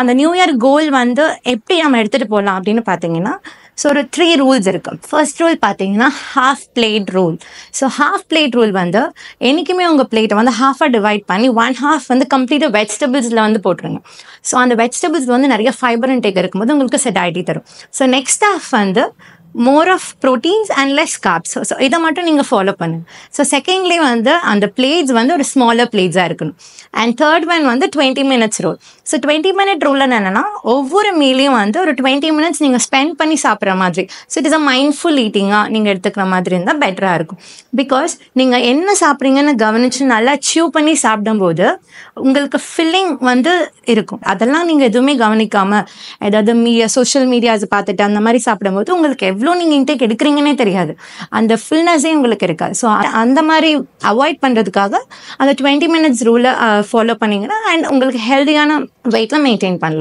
அந்த new year கோல் வந்து எப்படி நம்ம எடுத்துகிட்டு போகலாம் அப்படின்னு பார்த்தீங்கன்னா, ஸோ ஒரு 3 ரூல்ஸ் இருக்குது. ஃபர்ஸ்ட் ரூல் பார்த்தீங்கன்னா half plate rule. So half plate rule வந்து என்றைக்குமே உங்கள் பிளேட்டை வந்து ஹாஃபாக டிவைட் பண்ணி 1/2 வந்து கம்ப்ளீட்டாக வெஜிடபிள்ஸில் வந்து போட்டுருங்க. ஸோ அந்த வெஜிடபிள்ஸ் வந்து நிறைய ஃபைபர் இன்டேக் இருக்கும்போது உங்களுக்கு செட்டாயிட்டி தரும். ஸோ நெக்ஸ்ட் ஹாஃப் வந்து more of proteins and less carbs. So இதை மட்டும் நீங்கள் ஃபாலோ பண்ணுங்க. ஸோ செகண்ட்லி வந்து அந்த பிளேட்ஸ் வந்து ஒரு ஸ்மாலர் பிளேட்ஸாக இருக்கணும். அண்ட் தேர்ட் ஒன் வந்து 20 minutes rule. So 20 minute rule என்னென்னா, ஒவ்வொரு மீலையும் வந்து ஒரு 20 மினிட்ஸ் நீங்கள் ஸ்பெண்ட் பண்ணி சாப்பிட்ற மாதிரி. So it is a mindful ஈட்டிங்காக நீங்கள் எடுத்துக்கிற மாதிரி இருந்தால் பெட்டராக இருக்கும். பிகாஸ் நீங்கள் என்ன சாப்பிட்றீங்கன்னு கவனித்து நல்லா சியூ பண்ணி சாப்பிடும்போது உங்களுக்கு ஃபில்லிங் வந்து இருக்கும். அதெல்லாம் நீங்கள் எதுவுமே கவனிக்காமல் ஏதாவது சோஷியல் மீடியாஸ் பார்த்துட்டு அந்த மாதிரி சாப்பிடும்போது உங்களுக்கு எவ்வளோ நீங்கள் இன்டேக் எடுக்கிறீங்கன்னே தெரியாது. அந்த ஃபில்னஸே உங்களுக்கு இருக்காது. ஸோ அந்த மாதிரி அவாய்ட் பண்ணுறதுக்காக அந்த 20 மினிட்ஸ் ரூலை ஃபாலோ பண்ணிங்கன்னா அண்ட் உங்களுக்கு ஹெல்தியான வெயிட்டில் மெயின்டைன் பண்ணலாம்.